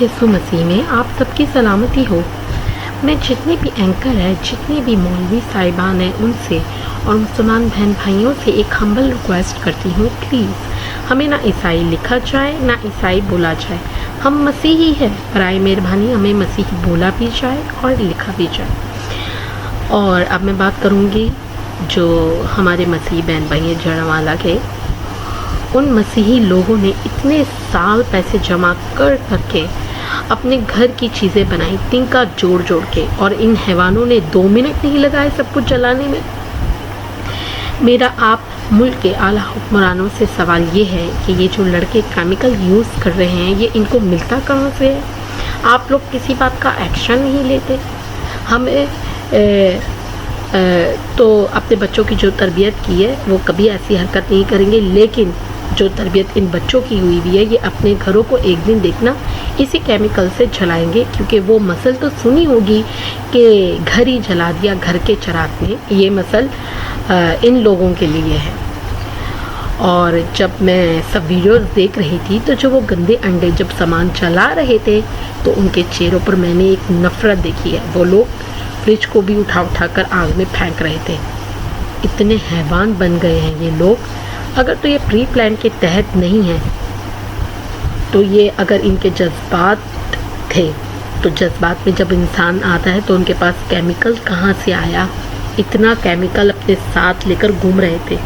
यीशु मसीह में आप सबकी सलामती हो। मैं जितने भी एंकर हैं, जितने भी मौलवी साहिबान हैं, उनसे और मुसलमान बहन भाइयों से एक हम्बल रिक्वेस्ट करती हूँ, प्लीज़ हमें ना ईसाई लिखा जाए ना ईसाई बोला जाए। हम मसीही हैं, बराए मेहरबानी हमें मसीही बोला भी जाए और लिखा भी जाए। और अब मैं बात करूँगी जो हमारे मसीही बहन भाई हैं जड़वाला के, उन मसीही लोगों ने इतने साल पैसे जमा करके अपने घर की चीज़ें बनाई, तिनका जोड़ जोड़ के, और इन हैवानों ने 2 मिनट नहीं लगाए सब कुछ जलाने में। मेरा आप मुल्क के आला हुक्मरानों से सवाल ये है कि ये जो लड़के केमिकल यूज़ कर रहे हैं, ये इनको मिलता कहाँ से है? आप लोग किसी बात का एक्शन नहीं लेते। हमें तो अपने बच्चों की जो तरबियत की है वो कभी ऐसी हरकत नहीं करेंगे, लेकिन जो तरबियत इन बच्चों की हुई भी है, ये अपने घरों को एक दिन देखना इसी केमिकल से जलाएंगे, क्योंकि वो मसल तो सुनी होगी कि घर ही जला दिया घर के चिराग में। ये मसल इन लोगों के लिए है। और जब मैं सब वीडियोस देख रही थी तो जो वो गंदे अंडे जब सामान चला रहे थे तो उनके चेहरों पर मैंने एक नफ़रत देखी है। वो लोग फ्रिज को भी उठा कर आग में फेंक रहे थे। इतने हैवान बन गए हैं ये लोग। अगर तो ये प्री प्लान के तहत नहीं है तो ये अगर इनके जज्बात थे तो जज्बात में जब इंसान आता है तो उनके पास केमिकल कहाँ से आया? इतना केमिकल अपने साथ लेकर घूम रहे थे।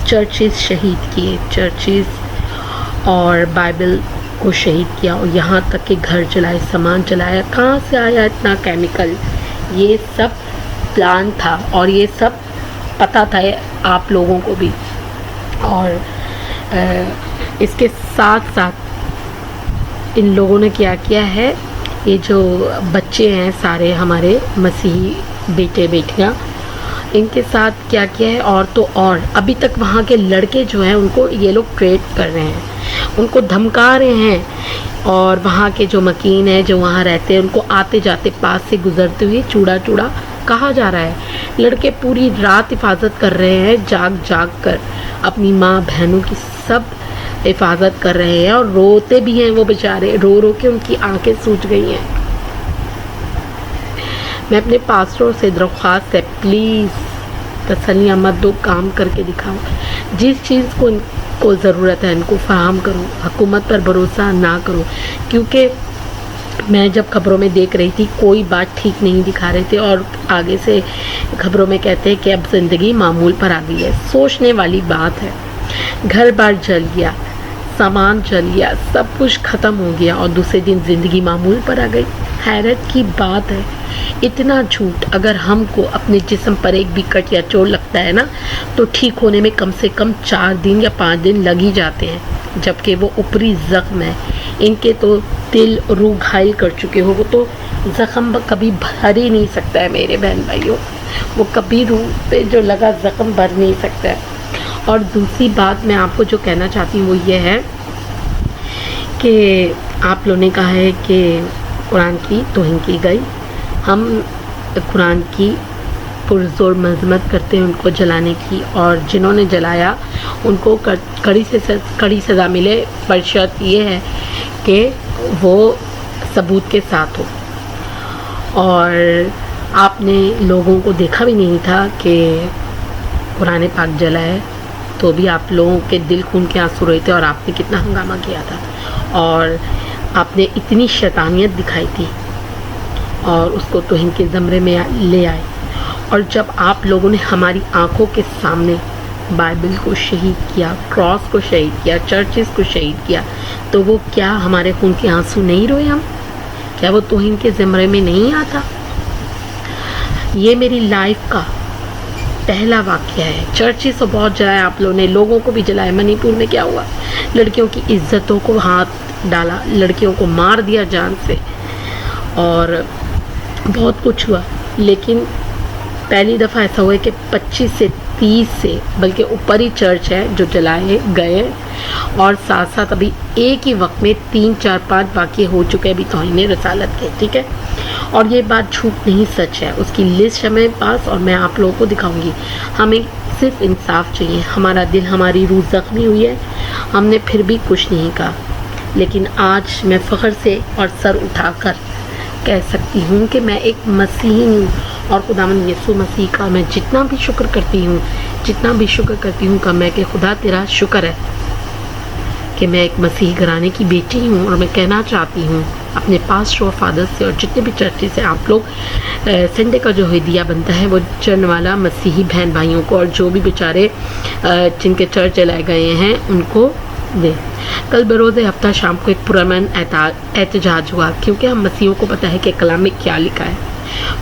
चर्चेस शहीद किए, चर्चेस और बाइबल को शहीद किया, और यहाँ तक कि घर जलाए, सामान जलाया। कहाँ से आया इतना केमिकल? ये सब प्लान था और ये सब पता था आप लोगों को भी। और इसके साथ साथ इन लोगों ने क्या किया है, ये जो बच्चे हैं सारे हमारे मसीही बेटे बेटियां, इनके साथ क्या किया है, और तो और अभी तक वहाँ के लड़के जो हैं उनको ये लोग ट्रेट कर रहे हैं, उनको धमका रहे हैं। और वहाँ के जो मकीन हैं जो वहाँ रहते हैं, उनको आते जाते पास से गुजरते हुए चूड़ा चूड़ा कहा जा रहा है। लड़के पूरी रात हिफाजत कर रहे हैं, जाग जाग कर अपनी माँ बहनों की सब हिफाजत कर रहे हैं, और रोते भी हैं वो बेचारे, रो रो के उनकी आंखें सूज गई हैं। मैं अपने पास्टरों से दरख्वास्त है, प्लीज़ तसल्लियाँ मत दो, काम करके दिखाओ। जिस चीज़ को ज़रूरत है इनको फराहम करो, हुकूमत पर भरोसा ना करो। क्योंकि मैं जब खबरों में देख रही थी कोई बात ठीक नहीं दिखा रहे थे, और आगे से खबरों में कहते हैं कि अब ज़िंदगी मामूल पर आ गई है। सोचने वाली बात है। घर बार जल गया, सामान जल गया, सब कुछ ख़त्म हो गया, और दूसरे दिन ज़िंदगी मामूल पर आ गई। हैरत की बात है। इतना झूठ अगर हमको अपने जिस्म पर एक भी कट या चोट लगता है ना, तो ठीक होने में कम से कम 4 दिन या 5 दिन लग ही जाते हैं, जबकि वो ऊपरी ज़ख्म है। इनके तो दिल रूह घायल कर चुके हो, वो तो ज़ख्म कभी भर ही नहीं सकता है मेरे बहन भाइयों। वो कभी रूह पे जो लगा ज़ख्म भर नहीं सकता है। और दूसरी बात मैं आपको जो कहना चाहती हूँ वो ये है कि आप लोगों ने कहा है कि कुरान की तौहीन की गई। हम कुरान की पुरज़ोर मज़म्मत करते हैं उनको जलाने की, और जिन्होंने जलाया उनको कड़ी सज़ा मिले, पर शर्त ये है कि वो सबूत के साथ हो। और आपने लोगों को देखा भी नहीं था कि कुरान पाक जला है, तो भी आप लोगों के दिल खून के आंसू रहे थे, और आपने कितना हंगामा किया था, और आपने इतनी शैतानियत दिखाई थी और उसको तौहीन के ज़मरे में ले आए। और जब आप लोगों ने हमारी आंखों के सामने बाइबल को शहीद किया, क्रॉस को शहीद किया, चर्चेस को शहीद किया, तो वो क्या हमारे खून के आंसू नहीं रोए हम? क्या वो तौहीन के ज़मरे में नहीं आता? ये मेरी लाइफ का पहला वाक़या है। चर्चेस तो बहुत जलाया आप लोगों ने, लोगों को भी जलाया। मणिपुर में क्या हुआ? लड़कियों की इज्जतों को हाथ डाला, लड़कियों को मार दिया जान से, और बहुत कुछ हुआ। लेकिन पहली दफ़ा ऐसा हुआ है कि 25 से 30 से बल्कि ऊपर ही चर्च है जो जलाए गए, और साथ साथ अभी एक ही वक्त में 3, 4, 5 वाक़ये हो चुके हैं अभी तौहीन रसालत के। ठीक है, और ये बात झूठ नहीं सच है, उसकी लिस्ट है मेरे पास और मैं आप लोगों को दिखाऊंगी। हमें सिर्फ इंसाफ चाहिए। हमारा दिल, हमारी रूह ज़ख्मी हुई है, हमने फिर भी कुछ नहीं कहा। لیکن آج میں فخر سے اور سر اٹھا کر کہہ سکتی ہوں کہ میں ایک مسیحی ہوں، اور خداوند یسوع مسیح کا میں جتنا بھی شکر کرتی ہوں کہ خدا تیرا شکر ہے کہ میں ایک مسیحی گھرانے کی بیٹی ہوں. اور میں کہنا چاہتی ہوں اپنے پاس شو فادر سے اور جتنے بھی چرچز سے آپ لوگ سنڈے کا جو ہدیہ بنتا ہے وہ چرن والا مسیحی بہن بھائیوں کو اور جو بھی بیچارے جن کے چرچ جلائے گئے ہیں ان کو دیں. کل بروز ہفتہ شام کو ایک پرامن احتجاج ہوا کیونکہ ہم مسیحیوں کو پتہ ہے کہ کلام میں کیا لکھا ہے.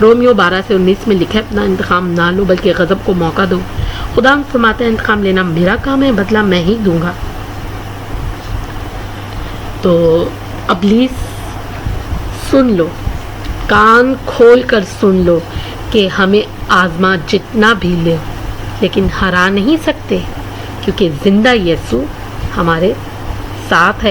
رومیو 12:19 میں لکھا ہے اپنا انتقام نہ لو بلکہ غضب کو موقع دو. خدا فرماتا ہے انتقام لینا میرا کام ہے، بدلہ میں ہی دوں گا. تو ابلیس سن لو، کان کھول کر سن لو کہ ہمیں آزما جتنا بھی لے لیکن ہرا نہیں سکتے کیونکہ زندہ یسوع ہمارے ساتھ ہے.